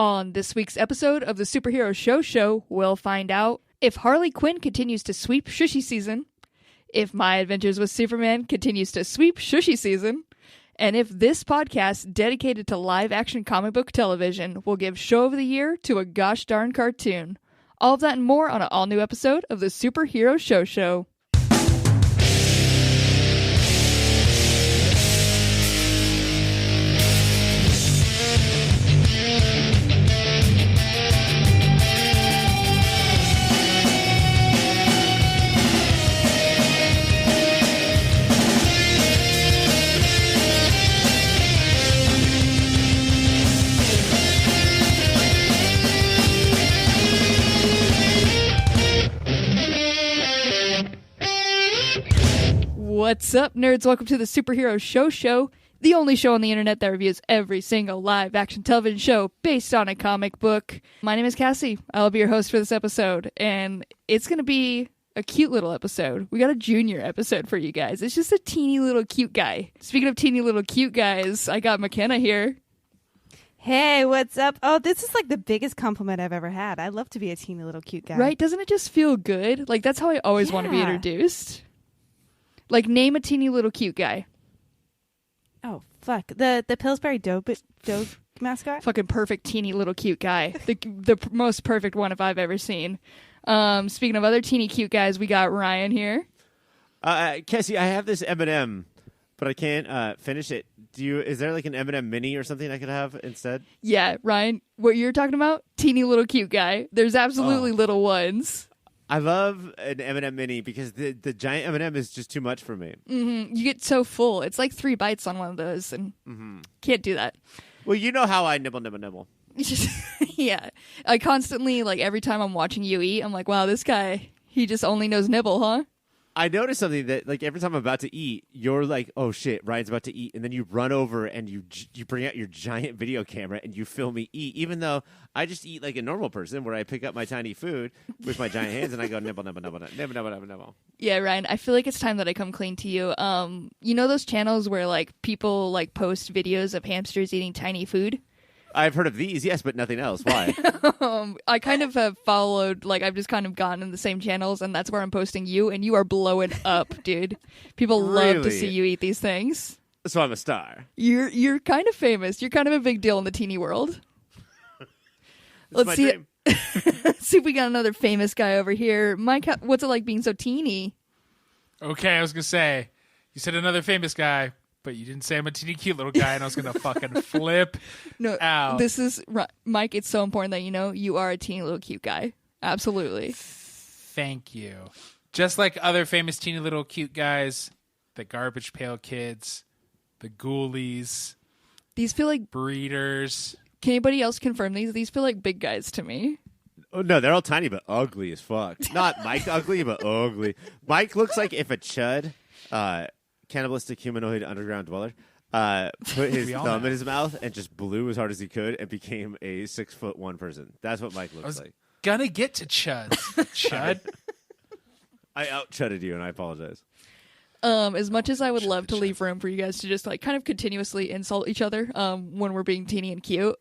On this week's episode of the Superhero Show, we'll find out if Harley Quinn continues to sweep Shushie season, if My Adventures with Superman continues to sweep Shushie season, and if this podcast dedicated to live-action comic book television will give Show of the Year to a gosh darn cartoon. All of that and more on an all-new episode of the Superhero Show. What's up, nerds? Welcome to the Superhero Show, the only show on the internet that reviews every single live-action television show based on a comic book. My name is Cassie. I'll be your host for this episode, and it's going to be a cute little episode. We got a junior episode for you guys. It's just a teeny little cute guy. Speaking of teeny little cute guys, I got Mackenna here. Hey, what's up? Oh, this is like the biggest compliment I've ever had. I love to be a teeny little cute guy. Right? Doesn't it just feel good? Like, that's how I always want to be introduced. Like, name a teeny little cute guy. Oh, fuck. The Pillsbury Dope mascot? Fucking perfect teeny little cute guy. The most perfect one if I've ever seen. Speaking of other teeny cute guys, we got Ryan here. Cassie, I have this M&M, but I can't finish it. Is there like an M&M mini or something I could have instead? Yeah, Ryan, what you're talking about? Teeny little cute guy. There's absolutely little ones. I love an M&M mini because the giant M&M is just too much for me. Mm-hmm. You get so full. It's like 3 bites on one of those, and can't do that. Well, you know how I nibble. Yeah. I constantly, like, every time I'm watching you eat, I'm like, wow, this guy, he just only knows nibble, huh? I noticed something that, like, every time I'm about to eat, you're like, oh, shit, Ryan's about to eat. And then you run over and you bring out your giant video camera and you film me eat, even though I just eat like a normal person where I pick up my tiny food with my giant hands and I go nibble. Yeah, Ryan, I feel like it's time that I come clean to you. You know those channels where, like, people, like, post videos of hamsters eating tiny food? I've heard of these, yes, but nothing else. Why? I kind of have followed, like, I've just kind of gone in the same channels, and that's where I'm posting you, and you are blowing up, dude. People love to see you eat these things. So I'm a star. You're kind of famous. You're kind of a big deal in the teeny world. Let's see. Let's see if we got another famous guy over here. Mike, what's it like being so teeny? Okay, I was going to say, you said another famous guy, but you didn't say I'm a teeny cute little guy, and I was going to fucking flip out. This is, Mike, it's so important that you know you are a teeny little cute guy. Absolutely. Thank you. Just like other famous teeny little cute guys, the Garbage Pail Kids, the Ghoulies. These feel like... Breeders. Can anybody else confirm these? These feel like big guys to me. Oh, no, they're all tiny but ugly as fuck. Not Mike ugly, but ugly. Mike looks like if a chud... cannibalistic humanoid underground dweller put his thumb in his mouth and just blew as hard as he could and became a 6'1" person. That's what Mike looks like. Gonna get to Chud. Chud. I out-chudded you and I apologize. As much as I would love to leave room for you guys to just like kind of continuously insult each other when we're being teeny and cute,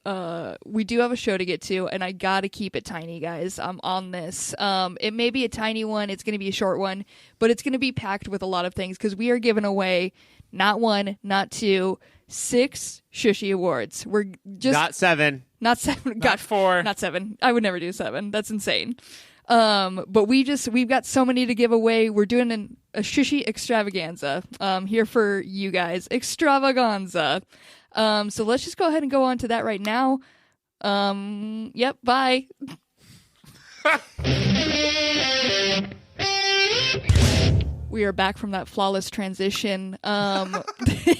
we do have a show to get to, and I gotta keep it tiny, guys. I'm on this. It may be a tiny one, it's gonna be a short one, but it's gonna be packed with a lot of things because we are giving away not 1, not 2, 6 Shushie awards. We're just not 7. Not 7. Not 4. Not 7. I would never do 7. That's insane. But we've got so many to give away. We're doing a Shushie extravaganza here for you guys. Extravaganza. So let's just go ahead and go on to that right now. Yep, bye. We are back from that flawless transition.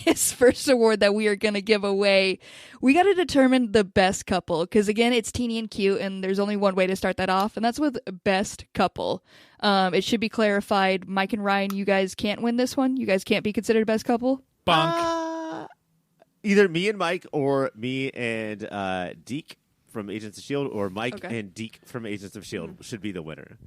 This first award that we are going to give away, we got to determine the best couple. Because, again, it's teeny and cute, and there's only one way to start that off, and that's with best couple. It should be clarified. Mike and Ryan, you guys can't win this one. You guys can't be considered best couple. Bunk. Either me and Mike or me and Deke from Agents of S.H.I.E.L.D. or Mike and Deke from Agents of S.H.I.E.L.D. should be the winner.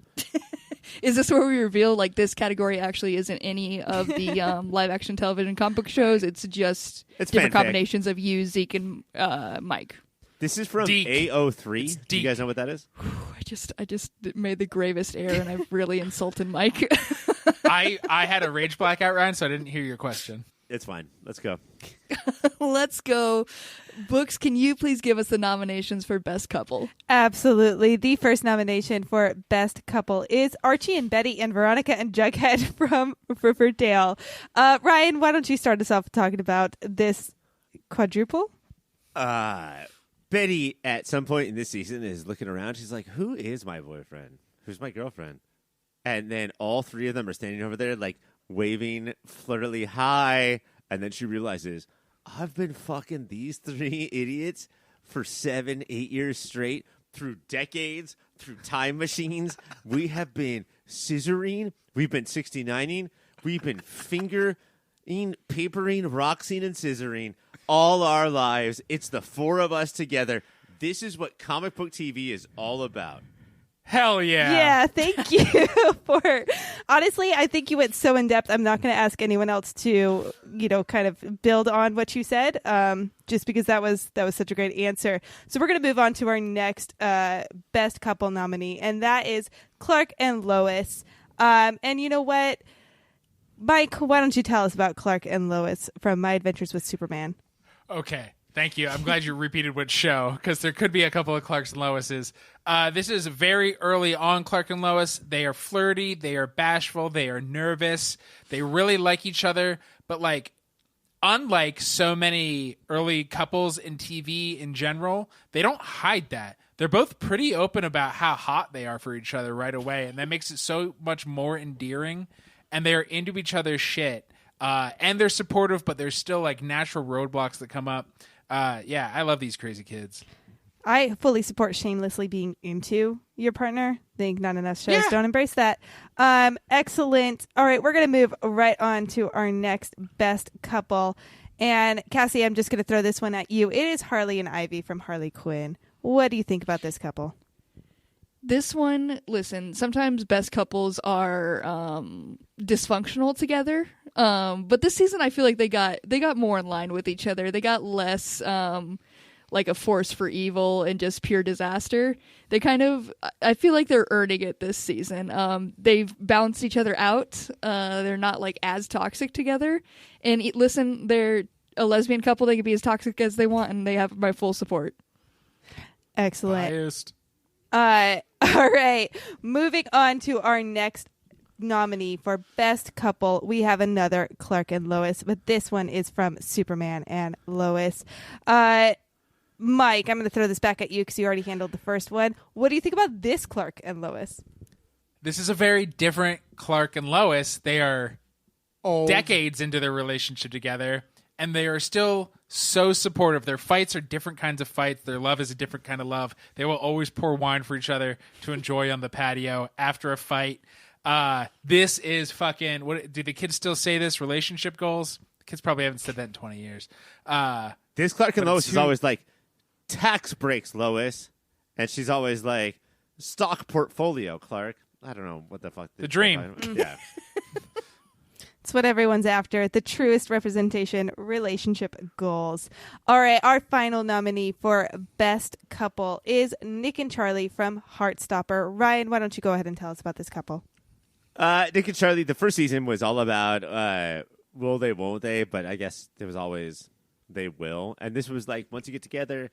Is this where we reveal, like, this category actually isn't any of the live-action television comic book shows? It's just different fanfic. combinations of you, Zeke, and Mike. This is from Deke. AO3. It's Do you guys know what that is? I just made the gravest error, and I've really insulted Mike. I had a rage blackout, Ryan, so I didn't hear your question. It's fine. Let's go. Let's go. Books, can you please give us the nominations for Best Couple? Absolutely. The first nomination for Best Couple is Archie and Betty and Veronica and Jughead from Riverdale. Ryan, why don't you start us off talking about this quadruple? Betty, at some point in this season, is looking around. She's like, who is my boyfriend? Who's my girlfriend? And then all three of them are standing over there, like, waving flirtily hi. And then she realizes, I've been fucking these three idiots for 7-8 years straight, through decades, through time machines. We have been scissoring. We've been 69ing. We've been fingering, papering, roxing, and scissoring all our lives. It's the four of us together. This is what comic book TV is all about. Hell yeah. Yeah, thank you for... Honestly, I think you went so in-depth. I'm not going to ask anyone else to, kind of build on what you said, just because that was such a great answer. So we're going to move on to our next Best Couple nominee, and that is Clark and Lois. And you know what? Mike, why don't you tell us about Clark and Lois from My Adventures with Superman? Okay. Thank you. I'm glad you repeated which show, because there could be a couple of Clarks and Loises. This is very early on Clark and Lois. They are flirty. They are bashful. They are nervous. They really like each other. But, like, unlike so many early couples in TV in general, they don't hide that. They're both pretty open about how hot they are for each other right away, and that makes it so much more endearing. And they are into each other's shit. And they're supportive, but there's still, like, natural roadblocks that come up. Yeah, I love these crazy kids. I fully support shamelessly being into your partner. I think not enough shows don't embrace that. Excellent. All right, we're going to move right on to our next Best Couple. And Cassie, I'm just going to throw this one at you. It is Harley and Ivy from Harley Quinn. What do you think about this couple? This one, listen, sometimes best couples are dysfunctional together. But this season I feel like they got more in line with each other. They got less like a force for evil and just pure disaster. They I feel like they're earning it this season. They've balanced each other out. They're not like as toxic together. And listen, they're a lesbian couple. They can be as toxic as they want, and they have my full support. Excellent. Biased. All right. Moving on to our next nominee for Best Couple. We have another Clark and Lois, but this one is from Superman and Lois. Mike, I'm going to throw this back at you because you already handled the first one. What do you think about this Clark and Lois? This is a very different Clark and Lois. They are decades into their relationship together, and they are still so supportive. Their fights are different kinds of fights. Their love is a different kind of love. They will always pour wine for each other to enjoy on the patio after a fight. This is fucking... What do the kids still say this? Relationship goals? The kids probably haven't said that in 20 years. This Clark and Lois is always like, tax breaks, Lois. And she's always like, stock portfolio, Clark. I don't know what the fuck. The dream. Yeah. It's what everyone's after. The truest representation, relationship goals. All right, our final nominee for Best Couple is Nick and Charlie from Heartstopper. Ryan, why don't you go ahead and tell us about this couple? Nick and Charlie, the first season was all about will they, won't they? But I guess there was always they will. And this was like, once you get together,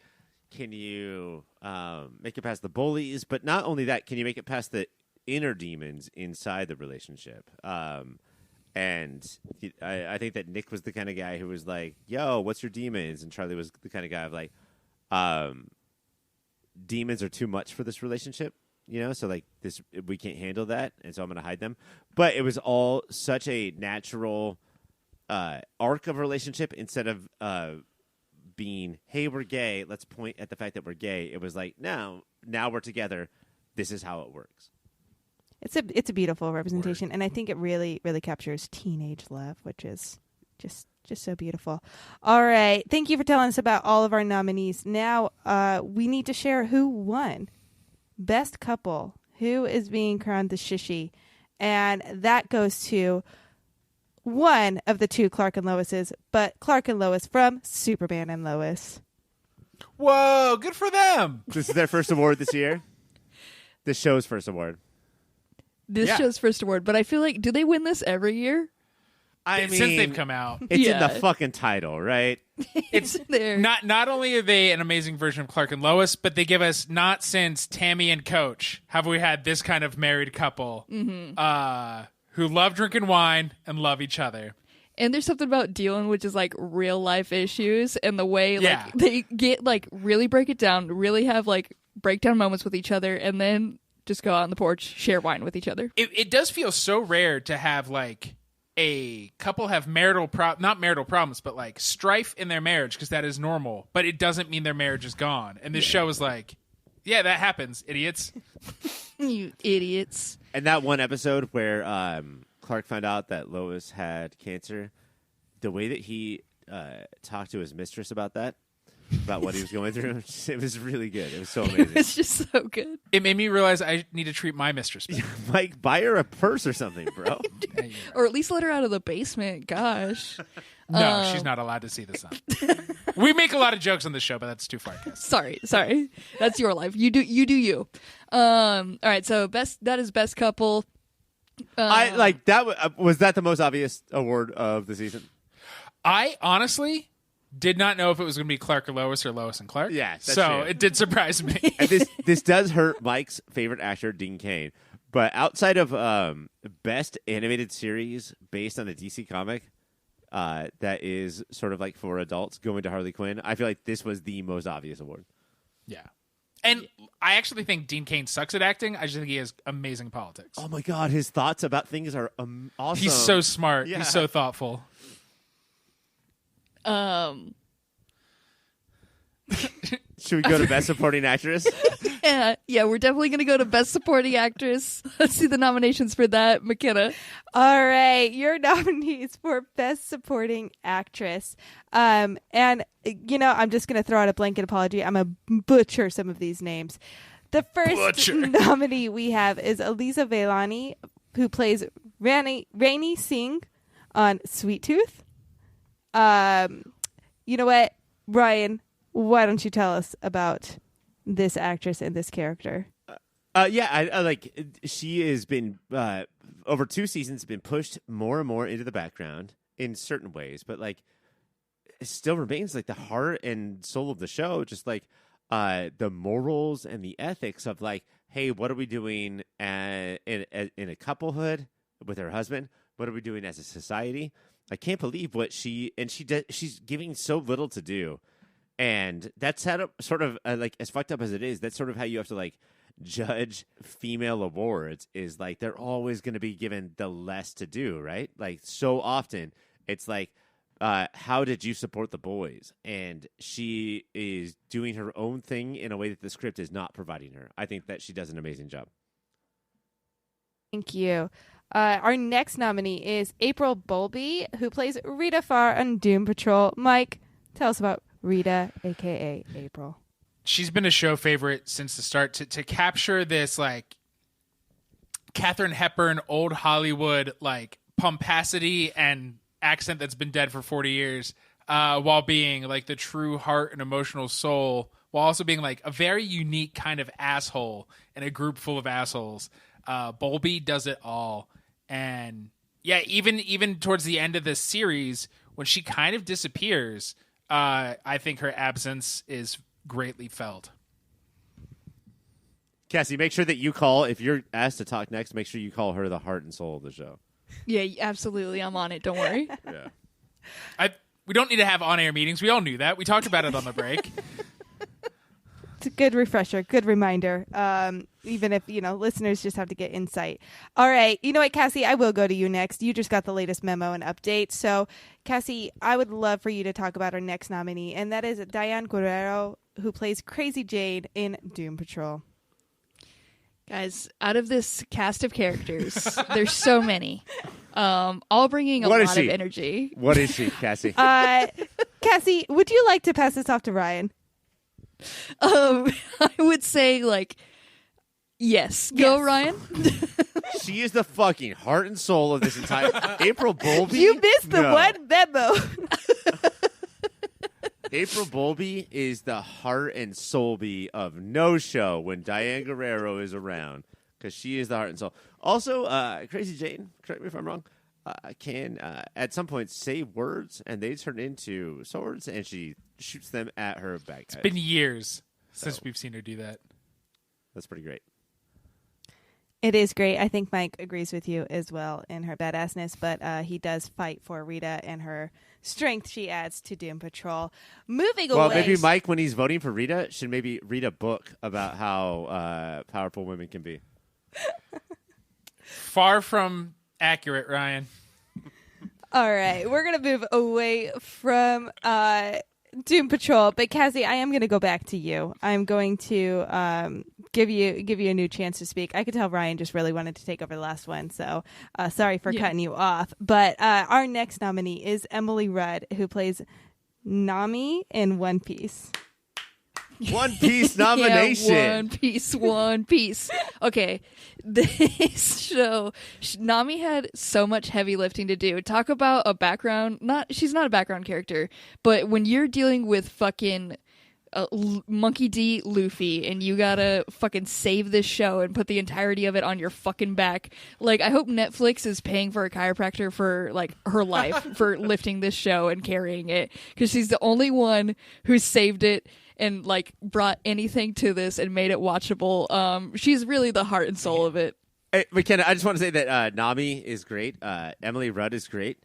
can you make it past the bullies? But not only that, can you make it past the inner demons inside the relationship? And I think that Nick was the kind of guy who was like, yo, what's your demons? And Charlie was the kind of guy of like, demons are too much for this relationship, so like this, we can't handle that. And so I'm going to hide them. But it was all such a natural arc of relationship instead of being, hey, we're gay. Let's point at the fact that we're gay. It was like, now we're together. This is how it works. It's a beautiful representation, and I think it really, really captures teenage love, which is just so beautiful. All right. Thank you for telling us about all of our nominees. Now we need to share who won. Best Couple. Who is being crowned the Shushie? And that goes to one of the two Clark and Loises, but Clark and Lois from Superman and Lois. Whoa, good for them. This is their first award this year. This show's first award. This show's first award, but I feel like, do they win this every year? I mean, since they've come out. It's in the fucking title, right? It's there. Not only are they an amazing version of Clark and Lois, but they give us not since Tammy and Coach have we had this kind of married couple who love drinking wine and love each other. And there's something about dealing with just like real life issues and the way like they get like really break it down, really have like breakdown moments with each other, and then just go out on the porch, share wine with each other. It does feel so rare to have like a couple have not marital problems, but like strife in their marriage, because that is normal, but it doesn't mean their marriage is gone. And this show is like, yeah, that happens, idiots. You idiots. And that one episode where Clark found out that Lois had cancer, the way that he talked to his mistress about what he was going through, it was really good. It was so amazing. It's just so good. It made me realize I need to treat my mistress better. Mike, buy her a purse or something, bro. Or at least let her out of the basement. Gosh. No, she's not allowed to see the sun. We make a lot of jokes on this show, but that's too far. Sorry. That's your life. You do you. All right, so that is best couple. I like that. Was that the most obvious award of the season? I honestly did not know if it was going to be Clark or Lois and Clark. Yeah, that's so true. It did surprise me. And this does hurt Mike's favorite actor, Dean Cain. But outside of best animated series based on a DC comic that is sort of like for adults going to Harley Quinn, I feel like this was the most obvious award. Yeah. And I actually think Dean Cain sucks at acting. I just think he has amazing politics. Oh my God, his thoughts about things are awesome. He's so smart. Yeah. He's so thoughtful. Should we go to Best Supporting Actress? Yeah, we're definitely going to go to Best Supporting Actress. Let's see the nominations for that, McKenna. All right, your nominees for Best Supporting Actress. And, you know, I'm just going to throw out a blanket apology. I'm going to butcher some of these names. The first nominee we have is Aliza Vellani, who plays Rainey Singh on Sweet Tooth. You know what, Ryan, why don't you tell us about this actress and this character? I like she has been over 2 seasons been pushed more and more into the background in certain ways, but like it still remains like the heart and soul of the show, just like the morals and the ethics of like, hey, what are we doing in a couplehood with her husband? What are we doing as a society? I can't believe what she's giving so little to do. And that's sort of like as fucked up as it is, that's sort of how you have to like judge female awards, is like they're always going to be given the less to do, right? Like so often it's like, how did you support the boys? And she is doing her own thing in a way that the script is not providing her. I think that she does an amazing job. Thank you. Our next nominee is April Bowlby, who plays Rita Farr on Doom Patrol. Mike, tell us about Rita, a.k.a. April. She's been a show favorite since the start. To capture this, like, Katharine Hepburn, old Hollywood, like, pomposity and accent that's been dead for 40 years, while being, like, the true heart and emotional soul, while also being, like, a very unique kind of asshole in a group full of assholes. Bowlby does it all. And yeah, even towards the end of this series, when she kind of disappears, I think her absence is greatly felt. Cassie, make sure that you call, if you're asked to talk next, make sure you call her the heart and soul of the show. Yeah, absolutely. I'm on it. Don't worry. Yeah. We don't need to have on-air meetings. We all knew that. We talked about it on the break. It's a good refresher, good reminder. Even if, listeners just have to get insight. All right. You know what, Cassie? I will go to you next. You just got the latest memo and update. So, Cassie, I would love for you to talk about our next nominee, and that is Diane Guerrero, who plays Crazy Jade in Doom Patrol. Guys, out of this cast of characters, there's so many. All bringing a lot of energy. What is she, Cassie? Cassie, would you like to pass this off to Ryan? I would say, yes. Go, Ryan. She is the fucking heart and soul of this entire... April Bowlby? You missed the one memo. April Bowlby is the heart and soul of no show when Diane Guerrero is around, because she is the heart and soul. Also, Crazy Jane, correct me if I'm wrong, can at some point say words and they turn into swords, and she shoots them at her bad guys. It's been years since we've seen her do that. That's pretty great. It is great. I think Mike agrees with you as well in her badassness, but he does fight for Rita and her strength she adds to Doom Patrol. Moving away. Well, maybe Mike, when he's voting for Rita, should maybe read a book about how powerful women can be. Far from accurate, Ryan. All right. We're going to move away from Doom Patrol, but Cassie, I am going to go back to you. I'm going to give you a new chance to speak. I could tell Ryan just really wanted to take over the last one, so sorry for cutting you off. But our next nominee is Emily Rudd, who plays Nami in One Piece. One Piece nomination. Yeah, One Piece. Okay, this show, Nami had so much heavy lifting to do. Talk about a background. She's not a background character, but when you're dealing with fucking Monkey D. Luffy, and you gotta fucking save this show and put the entirety of it on your fucking back. Like, I hope Netflix is paying for a chiropractor for like her life for lifting this show and carrying it, because she's the only one who saved it and like brought anything to this and made it watchable. She's really the heart and soul of it. Hey, Mackenna, I just want to say that Nami is great. Emily Rudd is great.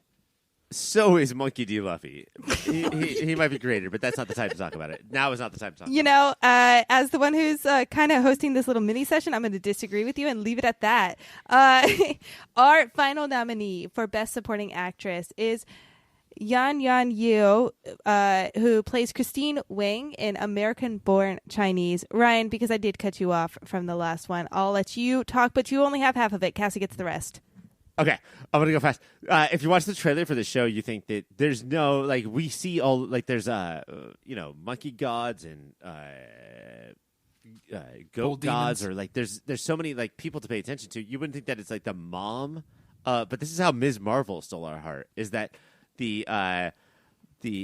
So is Monkey D. Luffy. He might be greater, but that's not the time to talk about it. Now is not the time to talk about it. As the one who's kind of hosting this little mini session, I'm going to disagree with you and leave it at that. Our final nominee for Best Supporting Actress is Yan Yu, who plays Christine Wang in American Born Chinese. Ryan, because I did cut you off from the last one, I'll let you talk, but you only have half of it. Cassie gets the rest. Okay, I'm gonna go fast. If you watch the trailer for the show, you think that there's no, like, we see all, like, there's monkey gods and goat gods, or like there's so many like people to pay attention to. You wouldn't think that it's like the mom, but this is how Ms. Marvel stole our heart. Is that the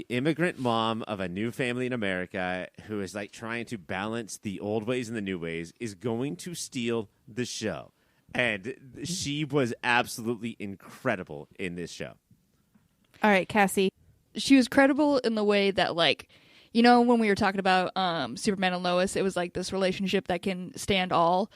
immigrant mom of a new family in America who is like trying to balance the old ways and the new ways is going to steal the show. And she was absolutely incredible in this show. All right, Cassie. She was credible in the way that, like, you know, when we were talking about Superman and Lois, it was like this relationship that can stand all.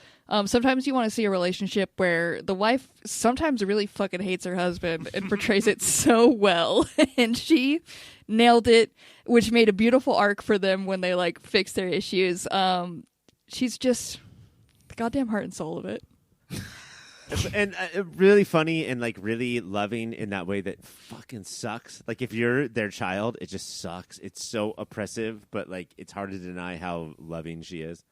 Sometimes you want to see a relationship where the wife sometimes really fucking hates her husband and portrays it so well. And she nailed it, which made a beautiful arc for them when they, like, fixed their issues. She's just the goddamn heart and soul of it. And really funny and like really loving in that way that fucking sucks. Like, if you're their child, it just sucks. It's so oppressive, but like it's hard to deny how loving she is.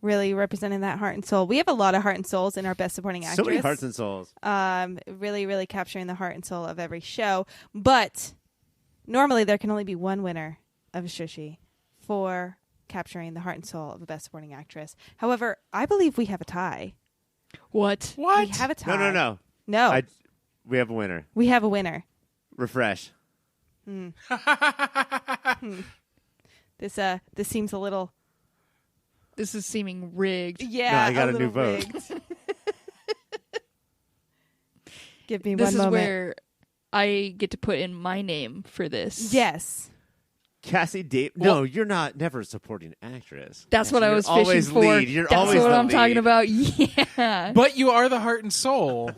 Really representing that heart and soul. We have a lot of heart and souls in our Best Supporting Actress. So many hearts and souls. Really, really capturing the heart and soul of every show. But normally there can only be one winner of a Shushie for capturing the heart and soul of a Best Supporting Actress. However, I believe we have a tie. What? We have a tie. No. We have a winner. We have a winner. Refresh. This seems a little. This is seeming rigged. Yeah, no, I got a new vote. Give me this one moment. This is where I get to put in my name for this. Yes. Cassie Dave. No, you're not. Never a supporting actress. That's what I was fishing always for. Lead. You're That's always what the I'm lead. talking about. Yeah. But you are the heart and soul.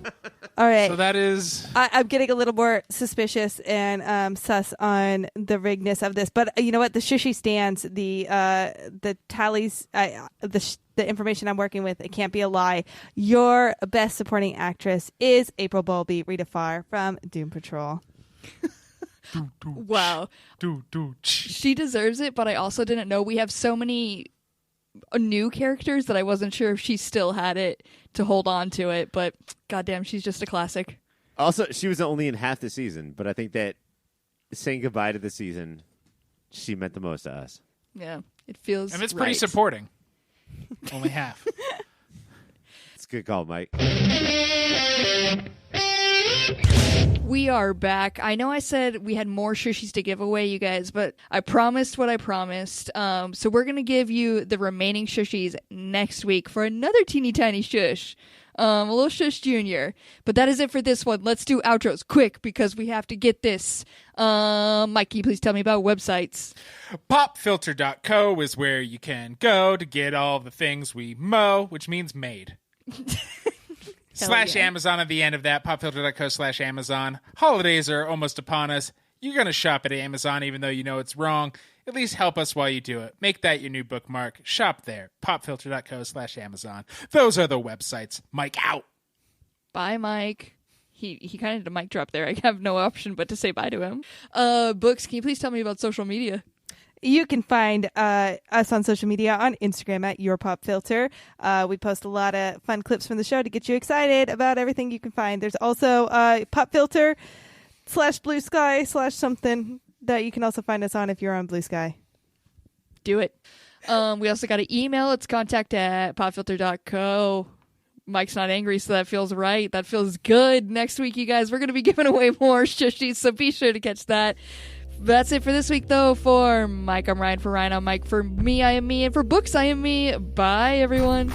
All right. So that is. I'm getting a little more suspicious and sus on the riggedness of this. But you know what? The Shushie stands. The tallies. The information I'm working with. It can't be a lie. Your Best Supporting Actress is April Bowlby, Rita Farr from Doom Patrol. Wow. She deserves it, but I also didn't know we have so many new characters that I wasn't sure if she still had it to hold on to it, but goddamn, she's just a classic. Also, she was only in half the season, but I think that saying goodbye to the season, she meant the most to us. Yeah, it feels And it's right. pretty supporting. Only half. It's a good call, Mike. We are back. I know I said we had more Shushies to give away, you guys, but I promised what I promised. So we're going to give you the remaining Shushies next week for another teeny tiny shush. A little shush junior. But that is it for this one. Let's do outros quick because we have to get this. Mike, can you please tell me about websites? Popfilter.co is where you can go to get all the things we mow, which means made. / Amazon at the end of that, popfilter.co / Amazon. Holidays are almost upon us. You're going to shop at Amazon even though you know it's wrong. At least help us while you do it. Make that your new bookmark. Shop there. Popfilter.co / Amazon. Those are the websites. Mike out. Bye, Mike. He kind of did a mic drop there. I have no option but to say bye to him. Books, can you please tell me about social media? You can find us on social media on Instagram at YourPopFilter. We post a lot of fun clips from the show to get you excited about everything you can find. There's also PopFilter / Blue Sky / something that you can also find us on if you're on Blue Sky. Do it. We also got an email. It's contact@popfilter.co. Mike's not angry, so that feels right. That feels good. Next week, you guys, we're going to be giving away more Shushies, so be sure to catch that. That's it for this week, though. For Mike, I'm Ryan. For Ryan, I'm Mike. For me, I am me. And for Books, I am me. Bye, everyone.